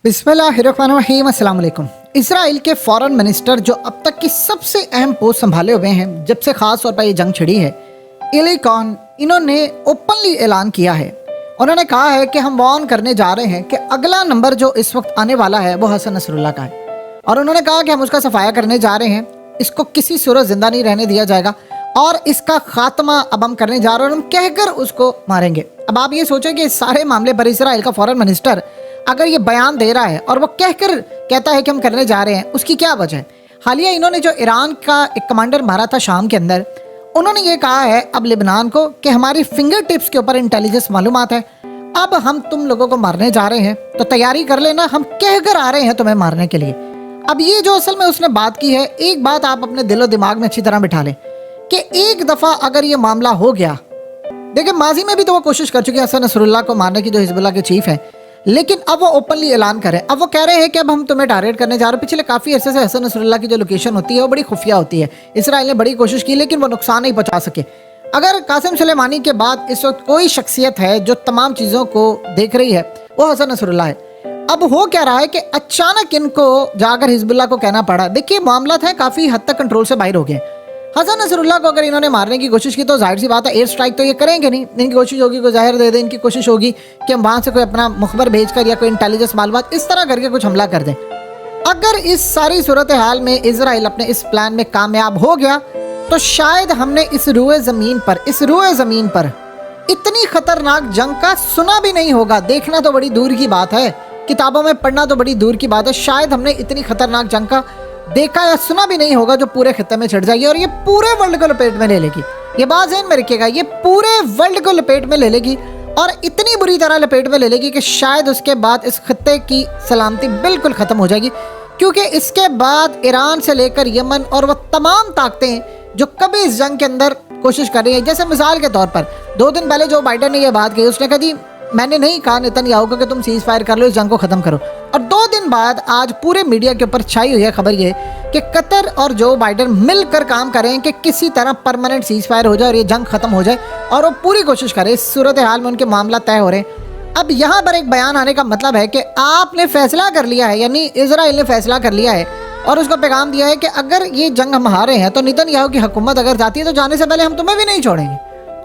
बिस्मिल्लाहिर्रहमानिर्रहीम, अस्सलाम वालेकुम। इसराइल के फॉरेन मिनिस्टर जो अब तक की सबसे अहम पोस्ट संभाले हुए हैं जब से खास तौर पर ये जंग छिड़ी है, इली कॉन, इन्होंने ओपनली ऐलान किया है। उन्होंने कहा है कि हम वार्न करने जा रहे हैं कि अगला नंबर जो इस वक्त आने वाला है वो हसन नसरुल्लाह का है, और उन्होंने कहा कि हम उसका सफाया करने जा रहे हैं, इसको किसी सूरत जिंदा नहीं रहने दिया जाएगा और इसका खात्मा अब हम करने जा रहे हैं और हम कहकर उसको मारेंगे। अब आप ये सोचें कि इस सारे मामले पर इसराइल का फॉरेन मिनिस्टर अगर ये बयान दे रहा है और वो कहकर कहता है कि हम करने जा रहे हैं, उसकी क्या वजह है? हालिया इन्होंने जो ईरान का एक कमांडर मारा था शाम के अंदर, उन्होंने ये कहा है अब लिबनान को कि हमारी फिंगर टिप्स के ऊपर इंटेलिजेंस मालूमात है, अब हम तुम लोगों को मारने जा रहे हैं तो तैयारी कर लेना, हम कहकर आ रहे हैं तुम्हें मारने के लिए। अब ये जो असल में उसने बात की है, एक बात आप अपने दिलो दिमाग में अच्छी तरह बिठा लें कि एक दफ़ा अगर ये मामला हो गया, देखिए माजी में भी तो वो कोशिश कर चुके हैं हसन नसरुल्लाह को मारने की, जो हिजबुल्लाह के चीफ हैं, लेकिन अब वो ओपनली ऐलान करें। अब वो कह रहे हैं कि अब हम तुम्हें टारगेट करने जा रहे हैं। पिछले काफ़ी अरसे से हसन नसरुल्लाह की जो लोकेशन होती है वो बड़ी खुफिया होती है। इसराइल ने बड़ी कोशिश की लेकिन वो नुकसान नहीं पहुंचा सके। अगर कासिम सुलेमानी के बाद इस वक्त कोई शख्सियत है जो तमाम चीज़ों को देख रही है वो हसन नसरुल्लाह है। अब हो क्या रहा है कि अचानक इनको जाकर हिजबुल्लाह को कहना पड़ा। देखिए मामला है काफ़ी हद तक कंट्रोल से बाहर हो गए। हसन नसरुल्लाह को अगर इन्होंने मारने की कोशिश की तो जाहिर सी बात है एयर स्ट्राइक तो ये करेंगे नहीं। इनकी कोशिश होगी कोई ज़ाहिर दे दे, इनकी कोशिश होगी कि हम वहाँ से कोई अपना मुखबर भेजकर या कोई इंटेलिजेंस मालूमात इस तरह करके कुछ हमला कर दें। अगर इस सारी सूरत हाल में इजराइल अपने इस प्लान में कामयाब हो गया तो शायद हमने इस रूए ज़मीन पर इतनी खतरनाक जंग का सुना भी नहीं होगा। देखना तो बड़ी दूर की बात है, किताबों में पढ़ना तो बड़ी दूर की बात है, शायद हमने इतनी खतरनाक जंग का देखा या सुना भी नहीं होगा जो पूरे खत्ते में छिड़ जाएगी और ये पूरे वर्ल्ड को लपेट में ले लेगी। ये बात ज़हन में रखिएगा, ये पूरे वर्ल्ड को लपेट में ले लेगी और इतनी बुरी तरह लपेट में ले लेगी कि शायद उसके बाद इस खत्ते की सलामती बिल्कुल ख़त्म हो जाएगी, क्योंकि इसके बाद ईरान से लेकर यमन और वह तमाम ताकतें जो कभी इस जंग के अंदर कोशिश कर रही है। जैसे मिसाल के तौर पर 2 दिन पहले जो बाइडन ने यह बात कही, उसने कहा जी मैंने नहीं कहा नेतन्याहू को कि तुम सीज फायर कर लो, इस जंग को ख़त्म करो, और 2 दिन बाद आज पूरे मीडिया के ऊपर छाई हुई है खबर ये कि कतर और जो बाइडन मिलकर काम करें कि किसी तरह परमानेंट सीज फायर हो जाए और ये जंग ख़त्म हो जाए, और वो पूरी कोशिश करें। इस सूरत हाल में उनके मामला तय हो रहे हैं। अब यहाँ पर एक बयान आने का मतलब है कि आपने फैसला कर लिया है, यानी इजराइल ने फैसला कर लिया है और उसको पैगाम दिया है कि अगर ये जंग हम हारे हैं तो नेतन्याहू की हुकूमत अगर जाती है तो जाने से पहले हम तुम्हें भी नहीं छोड़ेंगे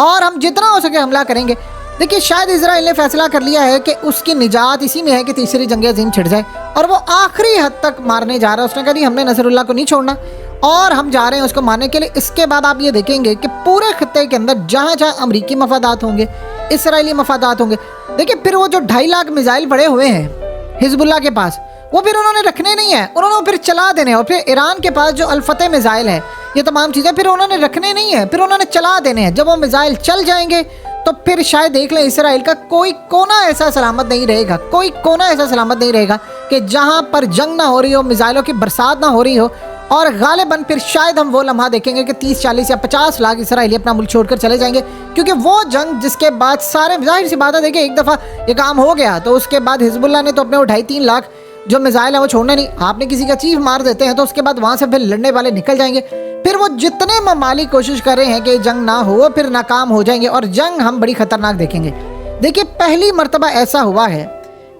और हम जितना हो सके हमला करेंगे। देखिए शायद इजराइल ने फैसला कर लिया है कि उसकी निजात इसी में है कि तीसरी जंग अज़ीम छिड़ जाए और वो आखिरी हद तक मारने जा रहा है। उसने कहा हमने नसरुल्लाह को नहीं छोड़ना और हम जा रहे हैं उसको मारने के लिए। इसके बाद आप ये देखेंगे कि पूरे खत्ते के अंदर जहाँ जहाँ अमरीकी मफादात होंगे, इसराइली मफादात होंगे, देखिए फिर वो जो 2.5 लाख मिसाइल पड़े हुए हैं हिजबुल्लाह के पास, वो फिर उन्होंने रखने नहीं है, उन्होंने फिर चला देने। और फिर ईरान के पास जो अल-फतह मिसाइल है, ये तमाम चीज़ें फिर उन्होंने रखने नहीं है, फिर उन्होंने चला देने हैं। जब वो मिसाइल चल जाएंगे तो फिर शायद देख लें इसराइल का कोई कोना ऐसा सलामत नहीं रहेगा, कोई कोना ऐसा सलामत नहीं रहेगा कि जहाँ पर जंग ना हो रही हो, मिसाइलों की बरसात ना हो रही हो। और गालिबन फिर शायद हम वो लम्हा देखेंगे कि 30, 40 या 50 लाख इसराइली अपना मुल्क छोड़कर चले जाएंगे, क्योंकि वो जंग जिसके बाद सारे जाहिर सी बात है, देखिए एक दफ़ा ये काम हो गया तो उसके बाद हिजबुल्लाह ने तो अपने वो 2.5-3 लाख जो मिसाइल है वो छोड़ना नहीं। आपने किसी का चीफ मार देते हैं तो उसके बाद वहाँ से फिर लड़ने वाले निकल जाएंगे। फिर वो जितने ममालिक कोशिश कर रहे हैं कि जंग ना हो फिर नाकाम हो जाएंगे और जंग हम बड़ी ख़तरनाक देखेंगे। देखिए पहली मर्तबा ऐसा हुआ है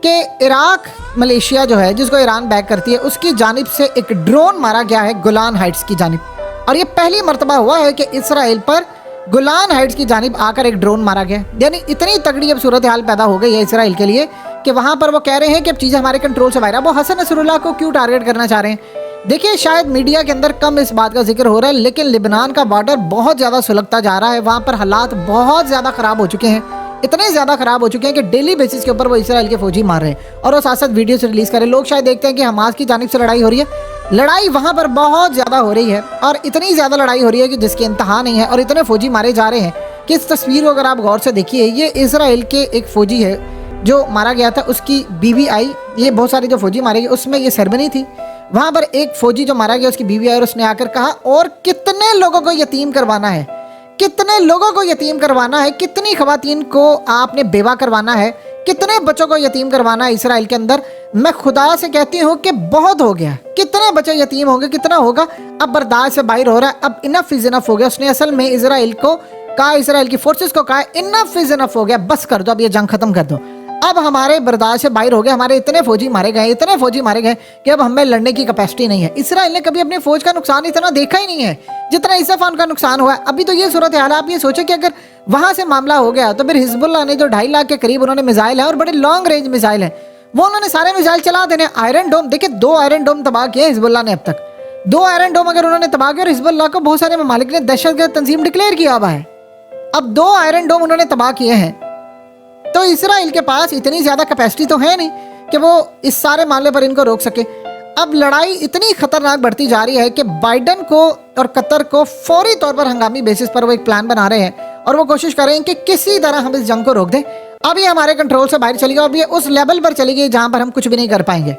कि इराक मलेशिया जो है जिसको ईरान बैक करती है उसकी जानिब से एक ड्रोन मारा गया है गोलान हाइट्स की जानिब, और ये पहली मर्तबा हुआ है कि इसराइल पर गोलान हाइट्स की जानिब आकर एक ड्रोन मारा गया। यानी इतनी तगड़ी अब सूरत हाल पैदा हो गई है इसराइल के लिए कि वहाँ पर वो कह रहे हैं कि अब चीज़ें हमारे कंट्रोल से बाहर है। वो हसन नसरुल्लाह को क्यों टारगेट करना चाह रहे हैं? देखिए शायद मीडिया के अंदर कम इस बात का जिक्र हो रहा है, लेकिन लिबनान का बॉर्डर बहुत ज़्यादा सुलगता जा रहा है। वहाँ पर हालात बहुत ज़्यादा ख़राब हो चुके हैं, इतने ज़्यादा ख़राब हो चुके हैं कि डेली बेसिस के ऊपर वो इसराइल के फौजी मार रहे हैं और वो साथ साथ वीडियो से रिलीज़ करें। लोग शायद देखते हैं कि हमास की जानिब से लड़ाई हो रही है, लड़ाई वहाँ पर बहुत ज़्यादा हो रही है और इतनी ज़्यादा लड़ाई हो रही है कि जिसकी इंतहा नहीं है और इतने फ़ौजी मारे जा रहे हैं कि इस तस्वीर को अगर आप गौर से देखिए, ये इसराइल के एक फ़ौजी है जो मारा गया था, उसकी बीवी आई, ये बहुत सारे जो फौजी मारे गए उसमें ये सेरेमनी थी। वहाँ पर एक फौजी जो मारा गया उसकी बीवी आई और उसने आकर कहा और कितने लोगों को यतीम करवाना है, कितने लोगों को यतीम करवाना है, कितनी खवातीन को आपने बेवा करवाना है, कितने बच्चों को यतीम करवाना है इसराइल के अंदर। मैं खुदा से कहती हूँ कि बहुत हो गया, कितने बच्चे यतीम होंगे, कितना होगा, अब बर्दाश्त से बाहर हो रहा है, अब इनफ इज इनफ हो गया। उसने असल में इसराइल को कहा, इसराइल की फोर्सेस को कहा इनफ इज इनफ हो गया, बस कर दो, अब ये जंग खत्म कर दो। اب ہمارے برداشت سے باہر ہو گئے, ہمارے اتنے فوجی مارے گئے کہ اب ہمیں لڑنے کی کیپیسٹی نہیں ہے. اسرائیل نے کبھی اپنی فوج کا نقصان اتنا دیکھا ہی نہیں ہے جتنا اس دفعہ ان کا نقصان ہوا ہے. ابھی تو یہ صورتحال ہے, آپ یہ سوچیں کہ اگر وہاں سے معاملہ ہو گیا تو پھر حزب اللہ نے جو 2.5 لاکھ کے قریب انہوں نے میزائل ہیں اور بڑے لانگ رینج میزائل ہیں, وہ انہوں نے سارے میزائل چلا دینے. آئرن ڈوم دیکھیں, 2 آئرن ڈوم تباہ کیے حزب اللہ نے اب تک. 2 آئرن ڈوم اگر انہوں نے تباہ کیا, اور حزب اللہ کو بہت سارے ممالک نے دہشت گرد تنظیم ڈکلیئر کیا ہوا ہے, اب 2 آئرن ڈوم انہوں نے تباہ کیے ہیں. تو اسرائیل کے پاس اتنی زیادہ کیپیسٹی تو ہے نہیں کہ وہ اس سارے معاملے پر ان کو روک سکے. اب لڑائی اتنی خطرناک بڑھتی جا رہی ہے کہ بائیڈن کو اور قطر کو فوری طور پر ہنگامی بیسس پر وہ ایک پلان بنا رہے ہیں اور وہ کوشش کر رہے ہیں کہ کسی طرح ہم اس جنگ کو روک دیں. اب یہ ہمارے کنٹرول سے باہر چلی گئی, اب یہ اس لیول پر چلی گئی جہاں پر ہم کچھ بھی نہیں کر پائیں گے.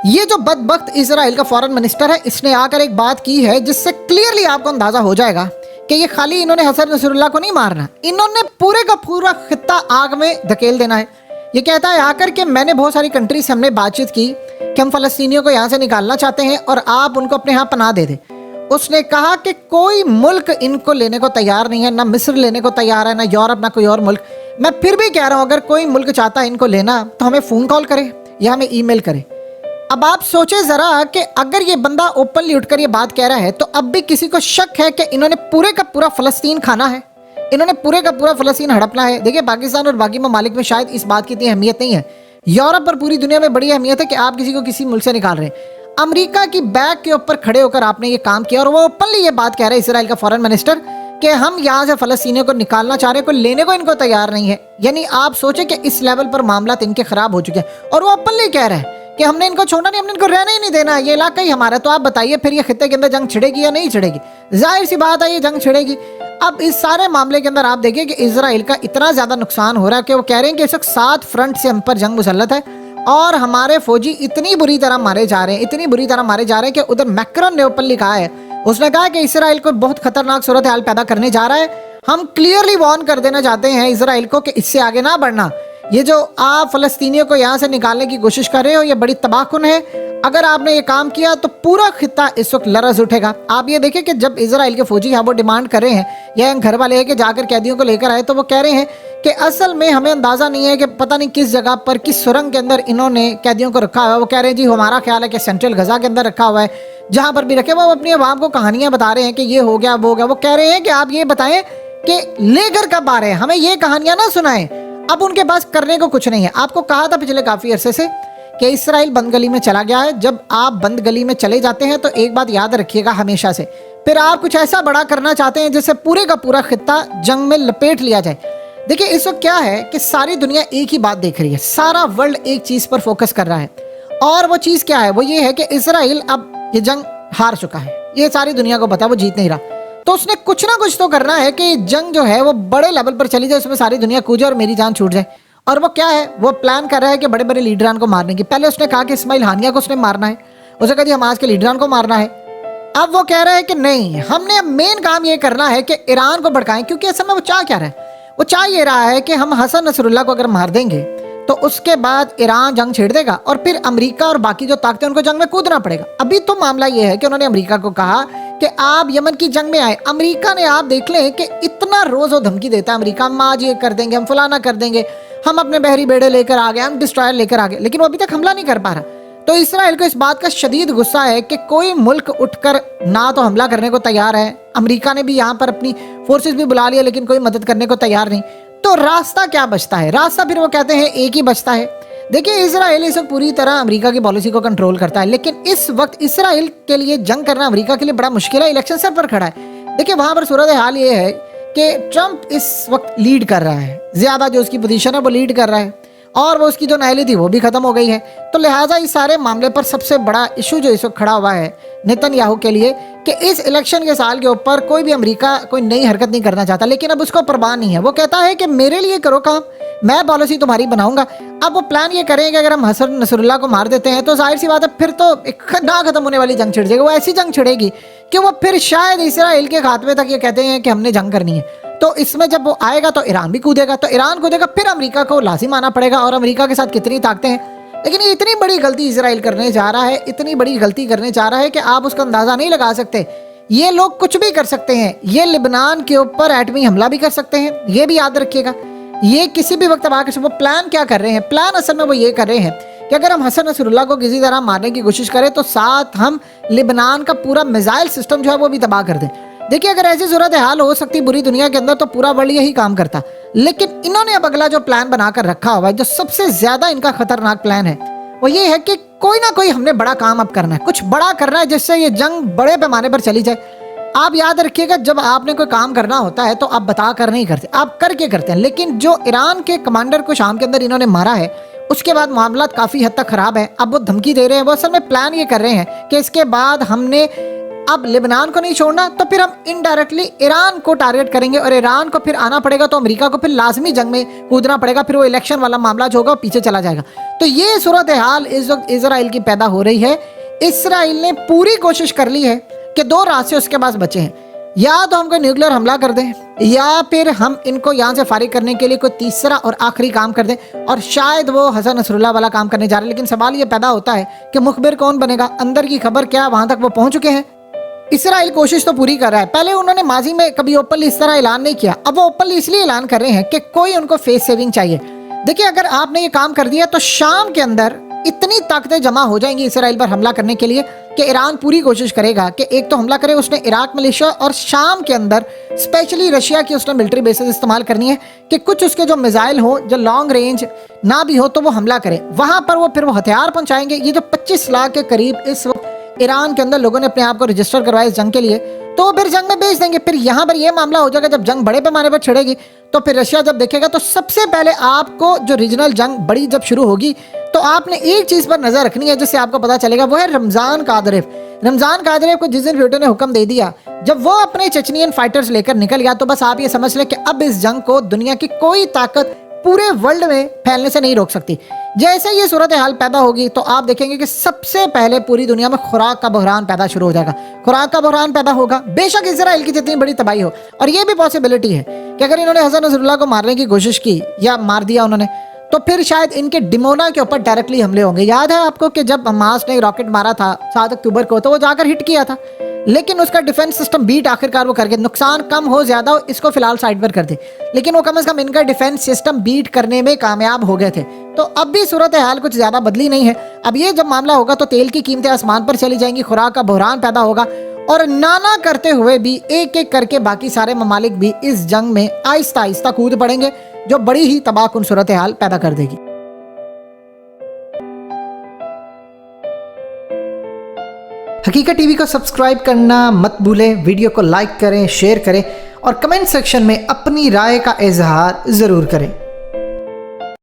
یہ جو بدبخت اسرائیل کا فورن منسٹر ہے, اس نے آ کر ایک بات کی ہے جس سے کلیئرلی آپ کو اندازہ ہو جائے گا کہ یہ خالی انہوں نے حسن نصر اللہ کو نہیں مارنا, انہوں نے پورے کا پورا خطہ آگ میں دھکیل دینا ہے. یہ کہتا ہے آ کر کہ میں نے بہت ساری کنٹری سے ہم نے بات چیت کی کہ ہم فلسطینیوں کو یہاں سے نکالنا چاہتے ہیں اور آپ ان کو اپنے ہاں پناہ دے دیں. اس نے کہا کہ کوئی ملک ان کو لینے کو تیار نہیں ہے, نہ مصر لینے کو تیار ہے, نہ یورپ, نہ کوئی اور ملک. میں پھر بھی کہہ رہا ہوں اگر کوئی ملک چاہتا ہے ان کو لینا تو ہمیں فون کال کرے یا ہمیں ای میل کرے. اب آپ سوچیں ذرا کہ اگر یہ بندہ اوپنلی اٹھ کر یہ بات کہہ رہا ہے تو اب بھی کسی کو شک ہے کہ انہوں نے پورے کا پورا فلسطین کھانا ہے, انہوں نے پورے کا پورا فلسطین ہڑپنا ہے. دیکھیں پاکستان اور باقی ممالک میں شاید اس بات کی اتنی اہمیت نہیں ہے, یورپ اور پوری دنیا میں بڑی اہمیت ہے کہ آپ کسی کو کسی ملک سے نکال رہے ہیں. امریکہ کی بیک کے اوپر کھڑے ہو کر آپ نے یہ کام کیا اور وہ اوپنلی یہ بات کہہ رہے ہیں اسرائیل کا فورن منسٹر کہ ہم یہاں سے فلسطینیوں کو نکالنا چاہ رہے ہیں, کوئی لینے کو ان کو تیار نہیں ہے. یعنی آپ سوچیں کہ اس لیول پر معاملات ان کے خراب ہو چکے ہیں اور وہ اوپنلی کہہ رہے ہیں کہ ہم نے ان کو چھوڑنا نہیں, ہم نے ان کو رہنے ہی نہیں دینا, یہ علاقہ ہی ہمارا. تو آپ بتائیے پھر یہ خطے کے اندر جنگ چھڑے گی یا نہیں چھڑے گی؟ ظاہر سی بات ہے یہ جنگ چھڑے گی. اب اس سارے معاملے کے اندر آپ دیکھیں کہ اسرائیل کا اتنا زیادہ نقصان ہو رہا ہے کہ وہ کہہ رہے ہیں کہ اس وقت 7 فرنٹ سے ہم پر جنگ مسلط ہے اور ہمارے فوجی اتنی بری طرح مارے جا رہے ہیں کہ ادھر میکرون نے اوپنلی کہا ہے, اس نے کہا کہ اسرائیل کو بہت خطرناک صورتحال پیدا کرنے جا رہا ہے. ہم کلیئرلی وارن کر دینا چاہتے ہیں اسرائیل کو کہ اس سے آگے نہ بڑھنا. یہ جو آپ فلسطینیوں کو یہاں سے نکالنے کی کوشش کر رہے ہو یہ بڑی تباہ کن ہے. اگر آپ نے یہ کام کیا تو پورا خطہ اس وقت لرز اٹھے گا. آپ یہ دیکھیں کہ جب اسرائیل کے فوجی وہ ڈیمانڈ کر رہے ہیں یا گھر والے ہیں کہ جا کر قیدیوں کو لے کر آئے, تو وہ کہہ رہے ہیں کہ اصل میں ہمیں اندازہ نہیں ہے کہ پتہ نہیں کس جگہ پر کس سرنگ کے اندر انہوں نے قیدیوں کو رکھا ہوا ہے. وہ کہہ رہے ہیں جی ہمارا خیال ہے کہ سینٹرل غزہ کے اندر رکھا ہوا ہے, جہاں پر بھی رکھے. وہ اپنی عوام کو کہانیاں بتا رہے ہیں کہ یہ ہو گیا وہ ہو گیا. وہ کہہ رہے ہیں کہ آپ یہ بتائیں کہ لے کر کب آ رہے ہیں, ہمیں یہ کہانیاں نہ سنائیں. اب ان کے پاس کرنے کو کچھ نہیں ہے. آپ کو کہا تھا پچھلے کافی عرصے سے کہ اسرائیل بند گلی میں چلا گیا ہے. جب آپ بند گلی میں چلے جاتے ہیں تو ایک بات یاد رکھیے گا ہمیشہ سے, پھر آپ کچھ ایسا بڑا کرنا چاہتے ہیں جس سے پورے کا پورا خطہ جنگ میں لپیٹ لیا جائے. دیکھیں اس وقت کیا ہے کہ ساری دنیا ایک ہی بات دیکھ رہی ہے, سارا ورلڈ ایک چیز پر فوکس کر رہا ہے, اور وہ چیز کیا ہے, وہ یہ ہے کہ اسرائیل اب یہ جنگ ہار چکا ہے. یہ ساری دنیا کو پتا ہے وہ جیت نہیں رہا. تو اس نے کچھ نہ کچھ تو کرنا ہے کہ جنگ جو ہے وہ بڑے لیول پر چلی جائے, اس میں ساری دنیا کوجے اور میری جان چھوٹ جائے. اور وہ کیا ہے, وہ پلان کر رہا ہے کہ بڑے بڑے لیڈران کو مارنے کی. پہلے اس نے کہا کہ اسماعیل ہانیہ کو اس نے مارنا ہے, اسے کہا جی حماس کے لیڈران کو مارنا ہے. اب وہ کہہ رہا ہے کہ نہیں, ہم نے اب مین کام یہ کرنا ہے کہ ایران کو بھڑکائیں, کیونکہ اصل میں وہ چاہ کیا رہا ہے, وہ چاہ یہ رہا ہے کہ ہم حسن نصر اللہ کو اگر مار دیں گے تو اس کے بعد ایران جنگ چھیڑ دے گا اور پھر امریکہ اور باقی جو طاقتیں ان کو جنگ میں کودنا پڑے گا. ابھی تو معاملہ یہ ہے کہ انہوں نے امریکہ کو کہا کہ آپ یمن کی جنگ میں آئے. امریکہ نے آپ دیکھ لیں کہ اتنا روز و دھمکی دیتا ہے امریکہ, ہم آج یہ کر دیں گے, ہم فلانا کر دیں گے, ہم اپنے بحری بیڑے لے کر آ گئے, ہم ڈسٹرائر لے کر آ گئے, لیکن وہ ابھی تک حملہ نہیں کر پا رہا. تو اسرائیل کو اس بات کا شدید غصہ ہے کہ کوئی ملک اٹھ کر نہ تو حملہ کرنے کو تیار ہے, امریکہ نے بھی یہاں پر اپنی فورسز بھی بلا لیا لیکن کوئی مدد کرنے کو تیار نہیں. تو راستہ کیا بچتا ہے, راستہ پھر وہ کہتے ہیں ایک ہی بچتا ہے. دیکھیں اسرائیل اس وقت پوری طرح امریکہ کی پالیسی کو کنٹرول کرتا ہے, لیکن اس وقت اسرائیل کے لیے جنگ کرنا امریکہ کے لیے بڑا مشکل ہے. الیکشن سر پر کھڑا ہے. دیکھیں وہاں پر صورتحال یہ ہے کہ ٹرمپ اس وقت لیڈ کر رہا ہے, زیادہ جو اس کی پوزیشن ہے وہ لیڈ کر رہا ہے, اور وہ اس کی جو نااہلی تھی وہ بھی ختم ہو گئی ہے. تو لہٰذا اس سارے معاملے پر سب سے بڑا ایشو جو اس وقت کھڑا ہوا ہے نیتن یاہو کے لیے کہ اس الیکشن کے سال کے اوپر کوئی بھی امریکہ کوئی نئی حرکت نہیں کرنا چاہتا, لیکن اب اس کو پرواہ نہیں ہے. وہ کہتا ہے کہ میرے لیے کرو کام, میں پالیسی تمہاری بناؤں گا. اب وہ پلان یہ کریں کہ اگر ہم حسن نصر اللہ کو مار دیتے ہیں تو ظاہر سی بات ہے پھر تو ایک نہ ختم ہونے والی جنگ چھڑ جائے گی. وہ ایسی جنگ چھڑے گی کہ وہ پھر شاید اسرائیل کے خاتمے تک یہ کہتے ہیں کہ ہم نے جنگ کرنی ہے. تو اس میں جب وہ آئے گا تو ایران بھی کودے گا, تو ایران کودے گا پھر امریکہ کو لازم آنا پڑے گا, اور امریکہ کے ساتھ کتنی طاقتیں ہیں. لیکن یہ اتنی بڑی غلطی اسرائیل کرنے جا رہا ہے, اتنی بڑی غلطی کرنے جا رہا ہے کہ آپ اس کا اندازہ نہیں لگا سکتے. یہ لوگ کچھ بھی کر سکتے ہیں, یہ لبنان کے اوپر ایٹمی حملہ بھی کر سکتے ہیں, یہ بھی یاد رکھیے گا. ये किसी भी वक्त आकर वो प्लान क्या कर रहे हैं, प्लान असल में वो ये कर रहे हैं कि अगर हम हसन नसरुल्लाह को किसी तरह मारने की कोशिश करें तो साथ हम लिबनान का पूरा मिसाइल सिस्टम जो है वो भी तबाह कर दें। देखिए, अगर ऐसी सूरत हाल हो सकती बुरी दुनिया के अंदर तो पूरा वर्ल्ड यही काम करता, लेकिन इन्होंने अब अगला जो प्लान बनाकर रखा हुआ है, जो सबसे ज्यादा इनका खतरनाक प्लान है, वो ये है कि कोई ना कोई हमने बड़ा काम अब करना है, कुछ बड़ा करना है जिससे ये जंग बड़े पैमाने पर चली जाए। आप याद रखिएगा, जब आपने कोई काम करना होता है तो आप बता कर नहीं करते, आप करके करते हैं। लेकिन जो ईरान के कमांडर को शाम के अंदर इन्होंने मारा है, उसके बाद मामला काफी हद तक खराब है। अब वो धमकी दे रहे हैं, वो असल में प्लान ये कर रहे हैं कि इसके बाद हमने अब लेबनान को नहीं छोड़ना, तो फिर हम इनडायरेक्टली ईरान को टारगेट करेंगे और ईरान को फिर आना पड़ेगा, तो अमेरिका को फिर लाजमी जंग में कूदना पड़ेगा, फिर वो इलेक्शन वाला मामला जो होगा पीछे चला जाएगा। तो ये सूरत हाल इस वक्त इजराइल की पैदा हो रही है। इसराइल ने पूरी कोशिश कर ली है कि दो रास्ते उसके पास बचे हैं, या तो हम कोई न्यूक्लियर हमला कर दें या फिर हम इनको यहाँ से फारिग करने के लिए कोई तीसरा और आखिरी काम कर दें, और शायद वो हसन नसरुल्लाह वाला काम करने जा रहे हैं। लेकिन सवाल ये पैदा होता है कि मुखबिर कौन बनेगा, अंदर की खबर क्या, वहां तक वो पहुंच चुके हैं। इसराइल कोशिश तो पूरी कर रहा है। पहले उन्होंने माजी में कभी ओपनली इस तरह ऐलान नहीं किया, अब वो ओपनली इसलिए ऐलान कर रहे हैं कि कोई उनको फेस सेविंग चाहिए। देखिए, अगर आपने ये काम कर दिया तो शाम के अंदर इतनी ताकतें जमा हो जाएंगी इसराइल पर हमला करने के लिए कि ईरान पूरी कोशिश करेगा कि एक तो हमला करे उसने इराक मिलिशिया, और शाम के अंदर स्पेशली रशिया की उसने मिलिट्री बेसेस इस्तेमाल करनी है कि कुछ उसके जो मिसाइल हो, जो लॉन्ग रेंज ना भी हो, तो वो हमला करे वहां पर, वो फिर वो हथियार पहुंचाएंगे। ये जो 25 लाख के करीब इस वक्त ईरान के अंदर लोगों ने अपने आप को रजिस्टर करवाया इस जंग के लिए, तो फिर जंग में बेच देंगे। फिर यहाँ पर यह मामला हो जाएगा, जब जंग बड़े पैमाने पर छिड़ेगी तो फिर रशिया जब देखेगा, तो सबसे पहले आपको जो रीजनल जंग बड़ी जब शुरू होगी तो आपने एक चीज पर नजर रखनी है जिससे आपको पता चलेगा, वो है रमजान कादरेव। रमजान कादरेव को जिस दिन प्यूटन ने हुक्म दे दिया, जब वो अपने चेचनियन फाइटर्स लेकर निकल गया, तो बस आप ये समझ लें कि अब इस जंग को दुनिया की कोई ताकत पूरे वर्ल्ड में फैलने से नहीं रोक सकती। जैसे ये सूरत हाल पैदा होगी तो आप देखेंगे कि सबसे पहले पूरी दुनिया में खुराक का बहरान पैदा शुरू हो जाएगा, खुराक का बहरान पैदा होगा। बेशक इजराइल की जितनी बड़ी तबाही हो, और ये भी पॉसिबिलिटी है कि अगर इन्होंने हसन नसरुल्लाह को मारने की कोशिश की या मार दिया उन्होंने, तो फिर शायद इनके डिमोना के ऊपर डायरेक्टली हमले होंगे। याद है आपको कि जब हमास ने रॉकेट मारा था 7 अक्टूबर को, तो वो जाकर हिट किया था, लेकिन उसका डिफेंस सिस्टम बीट आखिरकार वो करके, नुकसान कम हो ज्यादा हो इसको फिलहाल साइड पर कर दे, लेकिन वो कम से कम इनका डिफेंस सिस्टम बीट करने में कामयाब हो गए थे। तो अब भी सूरत हाल कुछ ज्यादा बदली नहीं है। अब ये जब मामला होगा तो तेल की कीमतें आसमान पर चली जाएंगी, खुराक का बहरान पैदा होगा, और नाना करते हुए भी एक एक करके बाकी सारे ममालिक भी इस जंग में आहिस्ता आहिस्ता कूद पड़ेंगे, जो बड़ी ही तबाहकुन सूरत हाल पैदा कर देगी। हकीकत टीवी को सब्सक्राइब करना मत भूलें, वीडियो को लाइक करें, शेयर करें और कमेंट सेक्शन में अपनी राय का इजहार जरूर करें।